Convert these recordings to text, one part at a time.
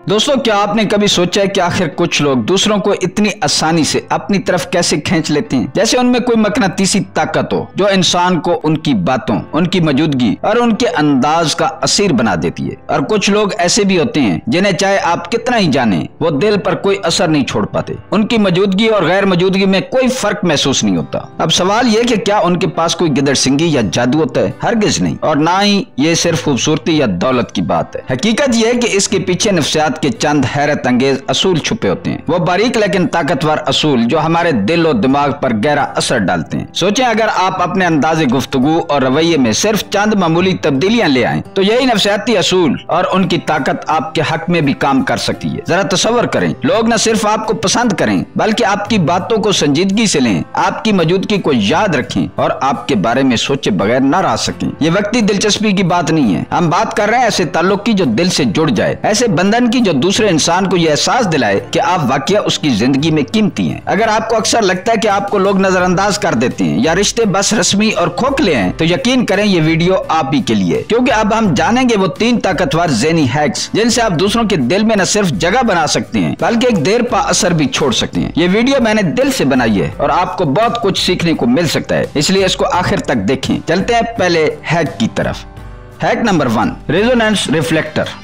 दोस्तों, क्या आपने कभी सोचा है कि आखिर कुछ लोग दूसरों को इतनी आसानी से अपनी तरफ कैसे खींच लेते हैं, जैसे उनमें कोई मकनातीसी ताकत हो जो इंसान को उनकी बातों, उनकी मौजूदगी और उनके अंदाज का असीर बना देती है। और कुछ लोग ऐसे भी होते हैं जिन्हें चाहे आप कितना ही जाने, वो दिल पर कोई असर नहीं छोड़ पाते। उनकी मौजूदगी और गैर मौजूदगी में कोई फर्क महसूस नहीं होता। अब सवाल ये कि क्या उनके पास कोई गिदड़ सिंगी या जादू होता है? हरगिज नहीं। और ना ही ये सिर्फ खूबसूरती या दौलत की बात है। हकीकत यह है कि इसके पीछे नफ्सियात के चंद हैरत अंगेज असूल छुपे होते हैं। वो बारीक लेकिन ताकतवर असूल जो हमारे दिल और दिमाग पर गहरा असर डालते हैं। सोचें, अगर आप अपने अंदाज़े गुफ्तगू और रवैये में सिर्फ चंद मामूली तब्दीलियां ले आएं, तो यही नफ्सियाती असूल और उनकी ताकत आपके हक में भी काम कर सकती है। जरा तसव्वुर करें, लोग न सिर्फ आपको पसंद करें बल्कि आपकी बातों को संजीदगी से लें, आपकी मौजूदगी को याद रखें और आपके बारे में सोचे बगैर न रह सकें। ये वक्ती दिलचस्पी की बात नहीं है। हम बात कर रहे हैं ऐसे ताल्लुक की जो दिल से जुड़ जाए, ऐसे बंधन की जो दूसरे इंसान को यह एहसास दिलाए कि आप वाकई उसकी जिंदगी में कीमती हैं। अगर आपको अक्सर लगता है कि आपको लोग नजरअंदाज कर देते हैं या रिश्ते बस रस्मी और खोखले हैं, तो यकीन करें ये वीडियो आप ही के लिए, क्योंकि अब हम जानेंगे वो 3 ताकतवर ज़हनी हैक्स जिनसे आप दूसरों के दिल में न सिर्फ जगह बना सकते हैं बल्कि एक देर पा असर भी छोड़ सकते हैं। ये वीडियो मैंने दिल से बनाई है और आपको बहुत कुछ सीखने को मिल सकता है, इसलिए इसको आखिर तक देखें। चलते हैं पहले हैक की तरफ। Hack number 1, resonance reflector.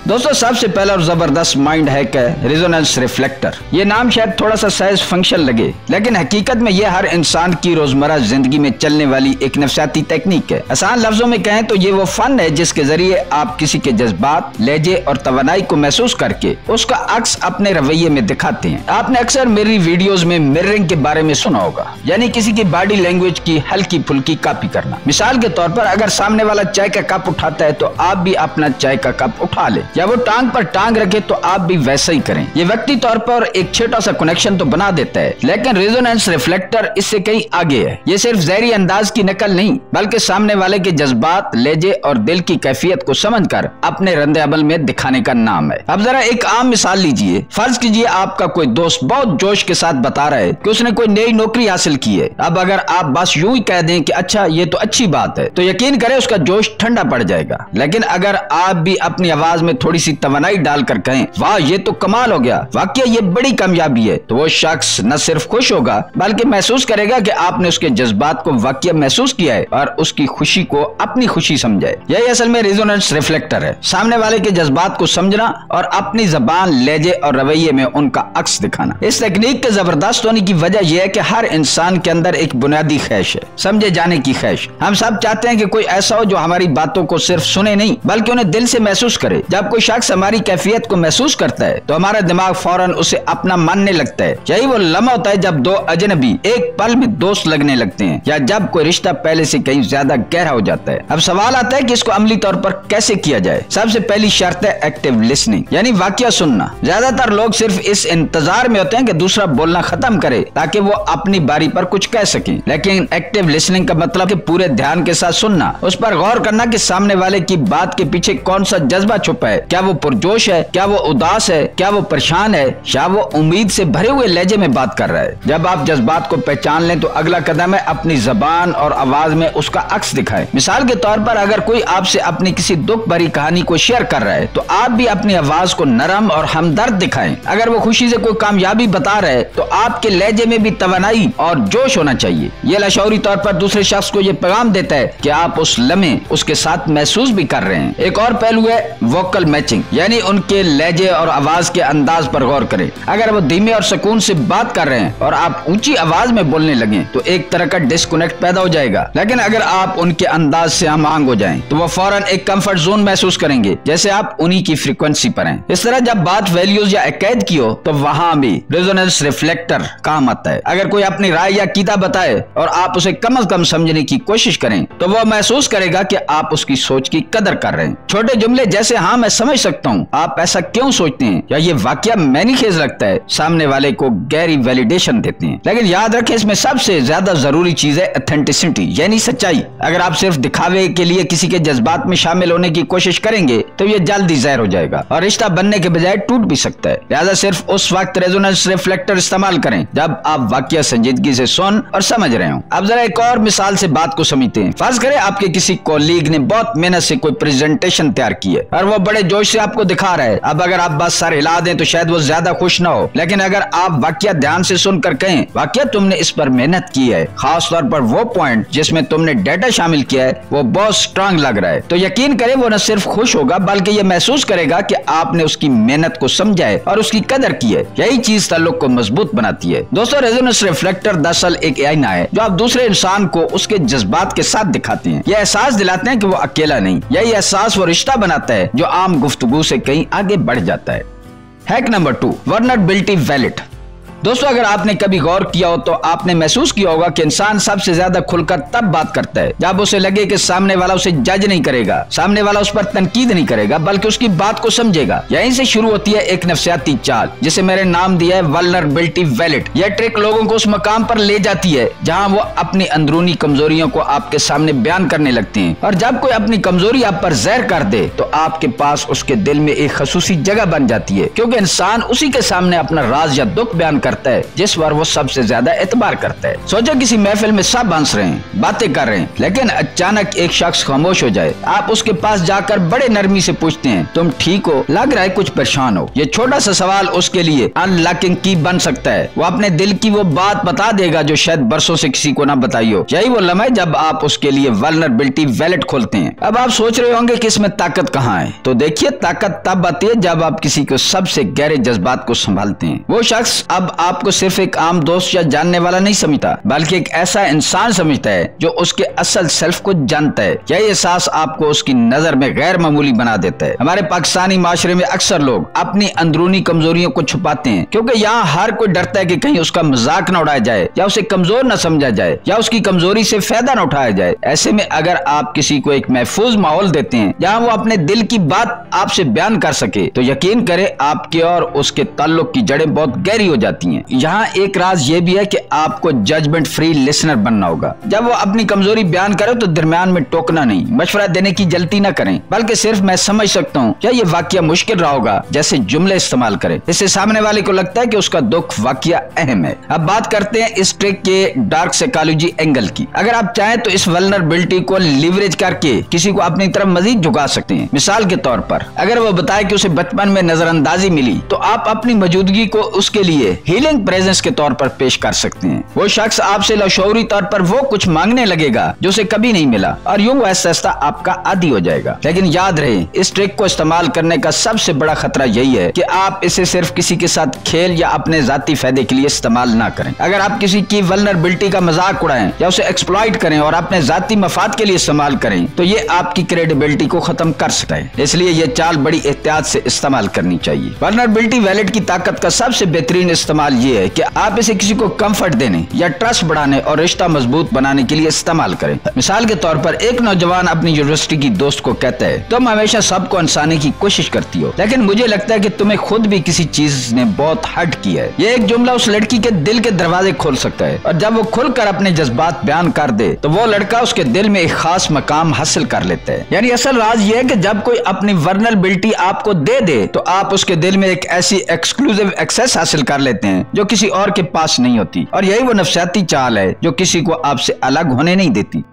दोस्तों, सबसे पहला और जबरदस्त माइंड हैक है रेजोनेंस रिफ्लेक्टर। ये नाम शायद थोड़ा सा सहज फंक्शन लगे, लेकिन हकीकत में ये हर इंसान की रोजमर्रा जिंदगी में चलने वाली एक नफ्सियाती टेक्निक है। आसान लफ्जों में कहें तो ये वो फन है जिसके जरिए आप किसी के जज्बात, लहजे और तवानाई को महसूस करके उसका अक्स अपने रवैये में दिखाते हैं। आपने अक्सर मेरी वीडियोज में मिररिंग के बारे में सुना होगा, यानी किसी की बॉडी लैंग्वेज की हल्की फुल्की कॉपी करना। मिसाल के तौर पर अगर सामने वाला चाय का कप उठाता है तो आप भी अपना चाय का कप उठा ले, या वो टांग पर टांग रखे तो आप भी वैसा ही करें। ये व्यक्ति तौर पर एक छोटा सा कनेक्शन तो बना देता है, लेकिन रेजोनेंस रिफ्लेक्टर इससे कहीं आगे है। ये सिर्फ ज़हरी अंदाज की नकल नहीं बल्कि सामने वाले के जज्बात, लहजे और दिल की कैफियत को समझकर अपने रद्द अमल में दिखाने का नाम है। अब जरा एक आम मिसाल लीजिए। फर्ज कीजिए आपका कोई दोस्त बहुत जोश के साथ बता रहा है कि उसने कोई नई नौकरी हासिल की है। अब अगर आप बस यूं ही कह दें कि अच्छा ये तो अच्छी बात है, तो यकीन करें उसका जोश ठंडा पड़ जाएगा। लेकिन अगर आप भी अपनी आवाज में थोड़ी सी तवानाई डालकर कहें, वाह ये तो कमाल हो गया, वाकई ये बड़ी कामयाबी है, तो वो शख्स न सिर्फ खुश होगा बल्कि महसूस करेगा कि आपने उसके जज्बात को वाकई महसूस किया है और उसकी खुशी को अपनी खुशी समझा है। यही असल में रेजोनेंस रिफ्लेक्टर है, सामने वाले के जज्बात को समझना और अपनी जबान, लहजे और रवैये में उनका अक्स दिखाना। इस तकनीक के जबरदस्त होने की वजह यह है कि हर इंसान के अंदर एक बुनियादी ख्वाहिश है, समझे जाने की ख्वाहिश। हम सब चाहते हैं कि कोई ऐसा हो जो हमारी बातों को सिर्फ सुने नहीं बल्कि उन्हें दिल से महसूस करे। जब कोई शख्स हमारी कैफियत को महसूस करता है तो हमारा दिमाग फौरन उसे अपना मानने लगता है। यही वो लम्हा होता है जब दो अजनबी एक पल में दोस्त लगने लगते हैं या जब कोई रिश्ता पहले से कहीं ज्यादा गहरा हो जाता है। अब सवाल आता है कि इसको अमली तौर पर कैसे किया जाए। सबसे पहली शर्त है एक्टिव लिसनिंग, यानी वाकया सुनना। ज्यादातर लोग सिर्फ इस इंतजार में होते हैं कि दूसरा बोलना खत्म करे ताकि वो अपनी बारी पर कुछ कह सकें, लेकिन एक्टिव लिसनिंग का मतलब कि पूरे ध्यान के साथ सुनना, उस पर गौर करना कि सामने वाले की बात के पीछे कौन सा जज्बा छुपा है। क्या वो पुरजोश है, क्या वो उदास है, क्या वो परेशान है, या वो उम्मीद से भरे हुए लहजे में बात कर रहा है। जब आप जज्बात को पहचान लें तो अगला कदम है अपनी जबान और आवाज में उसका अक्स दिखाएं। मिसाल के तौर पर अगर कोई आपसे अपनी किसी दुख भरी कहानी को शेयर कर रहा है तो आप भी अपनी आवाज को नरम और हमदर्द दिखाएं। अगर वो खुशी से कोई कामयाबी बता रहा है तो आपके लहजे में भी तवानाई और जोश होना चाहिए। ये लाशऊरी तौर पर दूसरे शख्स को ये पैगाम देता है कि आप उस लम्हे उसके साथ महसूस भी कर रहे हैं। एक और पहलू है वोकल मैचिंग, यानी उनके लहजे और आवाज के अंदाज पर गौर करें। अगर वो धीमे और सुकून से बात कर रहे हैं और आप ऊंची आवाज में बोलने लगे तो एक तरह का डिस्कनेक्ट पैदा हो जाएगा। लेकिन अगर आप उनके अंदाज से हम हो जाएं तो वो फौरन एक कंफर्ट जोन महसूस करेंगे, जैसे आप उन्हीं की फ्रीक्वेंसी पर हैं। इस तरह जब बात वैल्यूज या अकायद की हो तो वहां भी रेजोनेंस रिफ्लेक्टर काम आता है। अगर कोई अपनी राय या कीदा बताए और आप उसे कम से कम समझने की कोशिश करें तो वो महसूस करेगा कि आप उसकी सोच की कदर कर रहे हैं। छोटे जुमले जैसे हाँ मैं समझ सकता हूँ, आप ऐसा क्यों सोचते हैं, या ये वाकया मैंने खेज लगता है, सामने वाले को गहरी वैलिडेशन देते हैं। लेकिन याद रखें इसमें सबसे ज्यादा जरूरी चीज है ऑथेंटिसिटी, यानी सच्चाई। अगर आप सिर्फ दिखावे के लिए किसी के जज्बात में शामिल होने की कोशिश करेंगे तो ये जल्दी ज़ाहिर हो जाएगा और रिश्ता बनने के बजाय टूट भी सकता है। लिहाजा सिर्फ उस वक्त रेजोनेंस रिफ्लेक्टर इस्तेमाल करें जब आप वाकया संजीदगी से सुन और समझ रहे हो। अब जरा एक और मिसाल से बात को समझते हैं। फर्ज करें आपके किसी कोलीग ने बहुत मेहनत से कोई प्रेजेंटेशन तैयार की है और वो बड़े जोश से आपको दिखा रहा है। अब अगर आप बस सर हिला दें तो शायद वो ज्यादा खुश ना हो, लेकिन अगर आप वाकया ध्यान से सुनकर कहें वाकया तुमने इस पर मेहनत की है, खास तौर पर वो पॉइंट जिसमें तुमने डेटा शामिल किया है वो बहुत स्ट्रांग लग रहा है, तो यकीन करें वो न सिर्फ खुश होगा बल्कि ये महसूस करेगा कि आपने उसकी मेहनत को समझा है और उसकी कदर की है। यही चीज ताल्लुक को मजबूत बनाती है। दोस्तों, रेजोनेंस रिफ्लेक्टर दरअसल एक आईना है जो आप दूसरे इंसान को उसके जज्बात के साथ दिखाते हैं। यह एहसास दिलाते हैं कि वो अकेला नहीं। यही एहसास वो रिश्ता बनाता है जो आम गुफ्तगू से कहीं आगे बढ़ जाता है। Hack number 2, vulnerability wallet. दोस्तों, अगर आपने कभी गौर किया हो तो आपने महसूस किया होगा कि इंसान सबसे ज्यादा खुलकर तब बात करता है जब उसे लगे कि सामने वाला उसे जज नहीं करेगा, सामने वाला उस पर तनकीद नहीं करेगा बल्कि उसकी बात को समझेगा। यहीं से शुरू होती है एक नफ्सियाती चाल जिसे मैंने नाम दिया है वल्नरेबिलिटी वैलेट। यह ट्रिक लोगों को उस मकाम पर ले जाती है जहां वो अपनी अंदरूनी कमजोरियों को आपके सामने बयान करने लगते हैं, और जब कोई अपनी कमजोरी आप पर जहर कर दे तो आपके पास उसके दिल में एक खसूसी जगह बन जाती है, क्योंकि इंसान उसी के सामने अपना राज या दुख बयान करता है जिस पर वो सबसे ज्यादा एतबार करता है। सोचो किसी महफिल में सब हंस रहे हैं, बातें कर रहे हैं, लेकिन अचानक एक शख्स खामोश हो जाए। आप उसके पास जाकर बड़े नरमी से पूछते हैं, तुम ठीक हो? लग रहा है कुछ परेशान हो। ये छोटा सा सवाल उसके लिए अनलॉकिंग की बन सकता है। वो अपने दिल की वो बात बता देगा जो शायद बरसों से किसी को ना बताई हो। यही वो लम्हा है जब आप उसके लिए वल्नरेबिलिटी वैलेट खोलते हैं। अब आप सोच रहे होंगे कि इसमें ताकत कहाँ है, तो देखिए ताकत तब आती है जब आप किसी को सबसे गहरे जज्बात को संभालते हैं। वो शख्स अब आपको सिर्फ एक आम दोस्त या जानने वाला नहीं समझता बल्कि एक ऐसा इंसान समझता है जो उसके असल सेल्फ को जानता है। यही एहसास आपको उसकी नजर में गैर मामूली बना देता है। हमारे पाकिस्तानी माशरे में अक्सर लोग अपनी अंदरूनी कमजोरियों को छुपाते हैं क्योंकि यहाँ हर कोई डरता है कि कहीं उसका मजाक न उड़ाया जाए या उसे कमजोर न समझा जाए या उसकी कमजोरी से फायदा न उठाया जाए। ऐसे में अगर आप किसी को एक महफूज माहौल देते हैं जहाँ वो अपने दिल की बात आपसे बयान कर सके तो यकीन करें आपके और उसके ताल्लुक की जड़ें बहुत गहरी हो जाती हैं। यहाँ एक राज ये भी है कि आपको जजमेंट फ्री लिसनर बनना होगा। जब वो अपनी कमजोरी बयान करे तो दरमियान में टोकना नहीं, मशवरा देने की जल्दी न करें बल्कि सिर्फ मैं समझ सकता हूँ क्या ये वाकया मुश्किल रहा होगा जैसे जुमले इस्तेमाल करें। इससे सामने वाले को लगता है कि उसका दुख वाकया अहम है। अब बात करते हैं इस ट्रिक के डार्क साइकोलॉजी एंगल की। अगर आप चाहें तो इस वल्नरेबिलिटी को लीवरेज करके किसी को अपनी तरफ मजीद झुका सकते हैं। मिसाल के तौर पर अगर वो बताए कि उसे बचपन में नजरअंदाजी मिली तो आप अपनी मौजूदगी को उसके लिए हीलिंग प्रेजेंस के तौर पर पेश कर सकते हैं। वो शख्स आपसे लाशऊरी तौर पर वो कुछ मांगने लगेगा जो उसे कभी नहीं मिला और यूं वो आहिस्ता आपका आदी हो जाएगा। लेकिन याद रहे इस ट्रिक को इस्तेमाल करने का सबसे बड़ा खतरा यही है कि आप इसे सिर्फ किसी के साथ खेल या अपने जाती फायदे के लिए इस्तेमाल ना करें। अगर आप किसी की वल्नरेबिलिटी का मजाक उड़ाएं या उसे एक्सप्लॉइट करें और अपने जाती मफाद के लिए इस्तेमाल करें तो ये आपकी क्रेडिबिलिटी को खत्म कर सकता है। इसलिए ये चाल बड़ी एहतियात से इस्तेमाल करनी चाहिए। वल्नरेबिलिटी वैलेट की ताकत का सबसे बेहतरीन इस्तेमाल ये है कि आप इसे किसी को कंफर्ट देने या ट्रस्ट बढ़ाने और रिश्ता मजबूत बनाने के लिए इस्तेमाल करें। मिसाल के तौर पर एक नौजवान अपनी यूनिवर्सिटी की दोस्त को कहता है, तुम हमेशा सबको हंसाने की कोशिश करती हो लेकिन मुझे लगता है कि तुम्हें खुद भी किसी चीज ने बहुत हर्ट किया है। ये एक जुमला उस लड़की के दिल के दरवाजे खोल सकता है और जब वो खुलकर अपने जज्बात बयान कर दे तो वो लड़का उसके दिल में एक खास मकाम हासिल कर लेता है। यानी असल राज ये है कि जब कोई अपनी वल्नरेबिलिटी आपको दे दे तो आप उसके दिल में एक ऐसी एक्सक्लूसिव एक्सेस हासिल कर लेते हैं जो किसी और के पास नहीं होती, और यही वो नफ्सियाती चाल है जो किसी को आपसे अलग होने नहीं देती।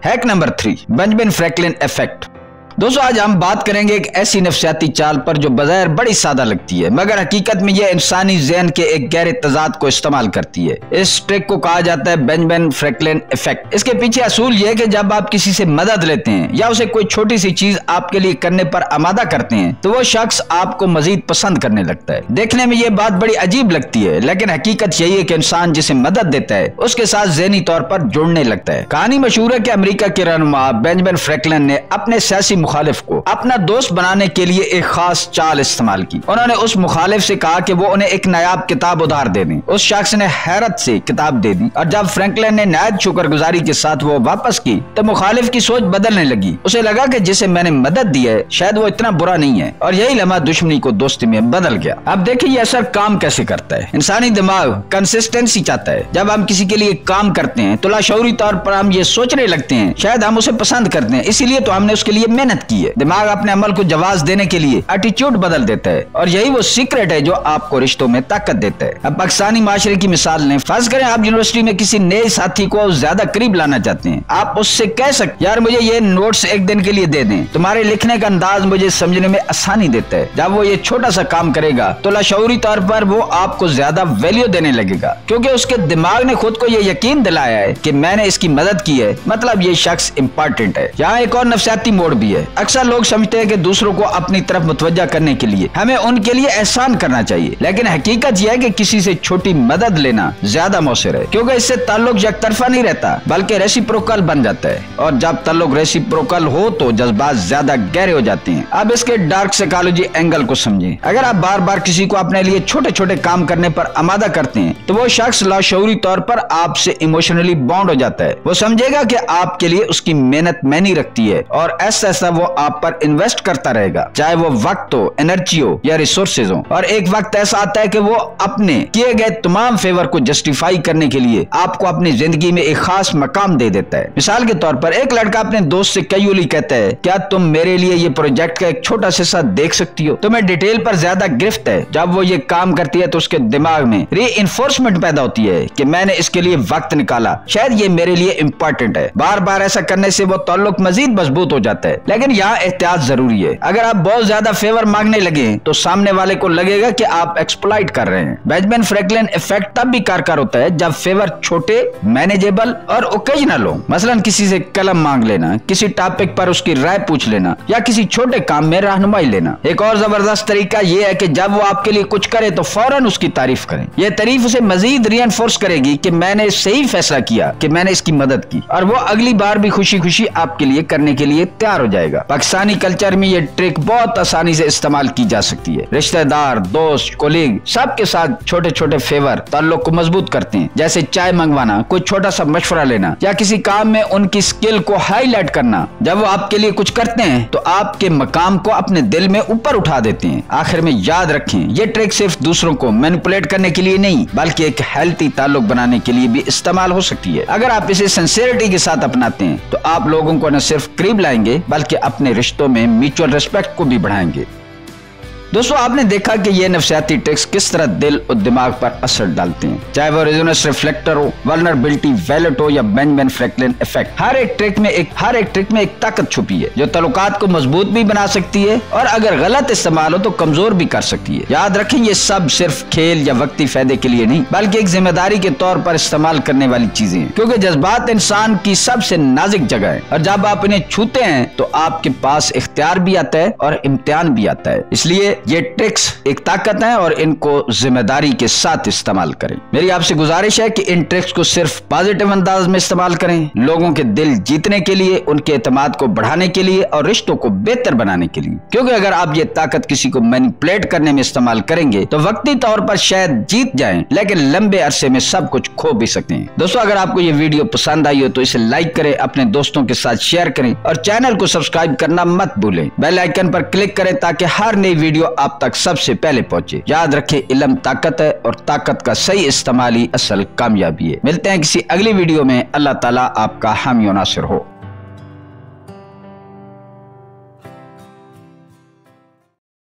Hack number 3, Benjamin Franklin effect. दोस्तों, आज हम बात करेंगे एक ऐसी नफ्सियाती चाल पर जो बज़ाहिर बड़ी सादा लगती है मगर हकीकत में यह इंसानी ज़हन के एक गहरे तजाद को इस्तेमाल करती है। इस ट्रिक को कहा जाता है बेंजामिन फ्रैंकलिन इफेक्ट। इसके पीछे असूल यह है कि जब आप किसी से मदद लेते हैं या उसे कोई छोटी सी चीज आपके लिए करने पर आमादा करते हैं तो वो शख्स आपको मजीद पसंद करने लगता है। देखने में ये बात बड़ी अजीब लगती है लेकिन हकीकत यही है कि इंसान जिसे मदद देता है उसके साथ ज़हनी तौर पर जुड़ने लगता है। कहानी मशहूर है कि अमेरिका के रहनुमा बेंजामिन फ्रैंकलिन ने अपने सियासी मुखालिफ को अपना दोस्त बनाने के लिए एक खास चाल इस्तेमाल की। उन्होंने उस मुखालिफ से कहा कि वो उन्हें एक नायाब किताब उधार दे दें। उस शख्स ने हैरत से किताब दे दी और जब फ्रैंकलिन ने नहायत शुक्रगुजारी के साथ वो वापस की तो मुखालिफ की सोच बदलने लगी। उसे लगा कि जिसे मैंने मदद दी है शायद वो इतना बुरा नहीं है, और यही लम्हा दुश्मनी को दोस्ती में बदल गया। अब देखिए ये असर काम कैसे करता है। इंसानी दिमाग कंसिस्टेंसी चाहता है। जब हम किसी के लिए काम करते हैं तो लाशऊरी तौर पर हम ये सोचने लगते हैं शायद हम उसे पसंद करते हैं इसीलिए तो हमने उसके लिए मेहनत मेहनत की है। दिमाग अपने अमल को जवाब देने के लिए एटीट्यूड बदल देता है और यही वो सीक्रेट है जो आपको रिश्तों में ताकत देता है। अब पाकिस्तानी माशरे की मिसाल लें। फर्ज करें आप यूनिवर्सिटी में किसी नए साथी को ज्यादा करीब लाना चाहते हैं। आप उससे कह सकते यार मुझे ये नोट्स एक दिन के लिए दे दें, तुम्हारे लिखने का अंदाज मुझे समझने में आसानी देता है। जब वो ये छोटा सा काम करेगा तो लाशऊरी तौर पर वो आपको ज्यादा वैल्यू देने लगेगा, क्योंकि उसके दिमाग ने खुद को ये यकीन दिलाया है कि मैंने इसकी मदद की है, मतलब ये शख्स इम्पोर्टेंट है। यहाँ एक और नफसियाती मोड़ भी है। अक्सर लोग समझते हैं कि दूसरों को अपनी तरफ मुतवज्जा करने के लिए हमें उनके लिए एहसान करना चाहिए, लेकिन हकीकत यह है कि किसी से छोटी मदद लेना ज्यादा मौसर है, क्योंकि इससे ताल्लुक यकतरफा नहीं रहता बल्कि रेसिप्रोकल बन जाता है, और जब ताल्लुक रेसिप्रोकल हो तो जज्बात ज्यादा गहरे हो जाते हैं। अब इसके डार्क साइकोलॉजी एंगल को समझें। अगर आप बार बार किसी को अपने लिए छोटे छोटे काम करने पर आमादा करते हैं तो वो शख्स लाशऊरी तौर पर आपसे इमोशनली बॉन्ड हो जाता है। वो समझेगा कि आपके लिए उसकी मेहनत मायने रखती है और ऐसा ऐसा वो आप पर इन्वेस्ट करता रहेगा, चाहे वो वक्त हो, एनर्जी हो या रिसोर्सेज हो। और एक वक्त ऐसा आता है कि वो अपने किए गए तमाम फेवर को जस्टिफाई करने के लिए आपको अपनी जिंदगी में एक खास मकाम दे देता है। मिसाल के तौर पर एक लड़का अपने दोस्त से कैजुअली कहता है, क्या तुम मेरे लिए ये प्रोजेक्ट का एक छोटा सा हिस्सा देख सकती हो? तुम्हें डिटेल पर ज्यादा गिरफ्त है। जब वो ये काम करती है तो उसके दिमाग में रीइंफोर्समेंट पैदा होती है कि मैंने इसके लिए वक्त निकाला, शायद ये मेरे लिए इम्पोर्टेंट है। बार बार ऐसा करने से वो ताल्लुक मजीद मजबूत हो जाता है। लेकिन यहाँ एहतियात जरूरी है। अगर आप बहुत ज्यादा फेवर मांगने लगे तो सामने वाले को लगेगा कि आप एक्सप्लॉइट कर रहे हैं। बेंजामिन फ्रैंकलिन इफेक्ट तब भी कारगर होता है जब फेवर छोटे, मैनेजेबल और ओकेजनल हो। मसलन किसी से कलम मांग लेना, किसी टॉपिक पर उसकी राय पूछ लेना या किसी छोटे काम में रहनुमाई लेना। एक और जबरदस्त तरीका यह है कि जब वो आपके लिए कुछ करे तो फौरन उसकी तारीफ करें। यह तारीफ उसे मजीद रीइंफोर्स करेगी कि मैंने सही फैसला किया, कि मैंने इसकी मदद की, और वो अगली बार भी खुशी खुशी आपके लिए करने के लिए तैयार हो जाएगा। पाकिस्तानी कल्चर में ये ट्रिक बहुत आसानी से इस्तेमाल की जा सकती है। रिश्तेदार, दोस्त, कोलीग सबके साथ छोटे छोटे फेवर ताल्लुक को मजबूत करते हैं, जैसे चाय मंगवाना, कोई छोटा सा मशवरा लेना या किसी काम में उनकी स्किल को हाईलाइट करना। जब वो आपके लिए कुछ करते हैं तो आपके मकाम को अपने दिल में ऊपर उठा देते हैं। आखिर में याद रखें, ये ट्रिक सिर्फ दूसरों को मैनिपुलेट करने के लिए नहीं बल्कि एक हेल्थी ताल्लुक बनाने के लिए भी इस्तेमाल हो सकती है। अगर आप इसे सिंसियरिटी के साथ अपनाते हैं तो आप लोगों को न सिर्फ करीब लाएंगे बल्कि अपने रिश्तों में म्यूचुअल रिस्पेक्ट को भी बढ़ाएंगे। दोस्तों, आपने देखा कि ये नफसियाती ट्रिक्स किस तरह दिल और दिमाग पर असर डालते हैं, चाहे वो रेजोनेंस रिफ्लेक्टर हो, वल्नरेबिलिटी वैलेट हो या बेंजामिन फ्रैंकलिन इफेक्ट। हर एक ट्रिक में एक ताकत छुपी है जो ताल्लुकात को मजबूत भी बना सकती है और अगर गलत इस्तेमाल हो तो कमजोर भी कर सकती है। याद रखें, ये सब सिर्फ खेल या वक्ती फायदे के लिए नहीं बल्कि एक जिम्मेदारी के तौर पर इस्तेमाल करने वाली चीजें हैं, क्योंकि जज्बात इंसान की सबसे नाजुक जगह है और जब आप इन्हें छूते हैं तो आपके पास इख्तियार भी आता है और इम्तिहान भी आता है। इसलिए ये ट्रिक्स एक ताकत है और इनको जिम्मेदारी के साथ इस्तेमाल करें। मेरी आपसे गुजारिश है कि इन ट्रिक्स को सिर्फ पॉजिटिव अंदाज में इस्तेमाल करें, लोगों के दिल जीतने के लिए, उनके एतमाद को बढ़ाने के लिए और रिश्तों को बेहतर बनाने के लिए। क्योंकि अगर आप ये ताकत किसी को मैनिपुलेट करने में इस्तेमाल करेंगे तो वक्ती तौर पर शायद जीत जाएं, लेकिन लंबे अरसे में सब कुछ खो भी सकते हैं। दोस्तों, अगर आपको ये वीडियो पसंद आई हो तो इसे लाइक करें, अपने दोस्तों के साथ शेयर करें और चैनल को सब्सक्राइब करना मत भूलें। बेल आइकन पर क्लिक करें ताकि हर नई वीडियो आप तक सबसे पहले पहुंचे। याद रखें, इल्म ताकत है और ताकत का सही इस्तेमाल ही असल कामयाबी है। मिलते हैं किसी अगली वीडियो में। अल्लाह ताला आपका हामी और नासिर हो।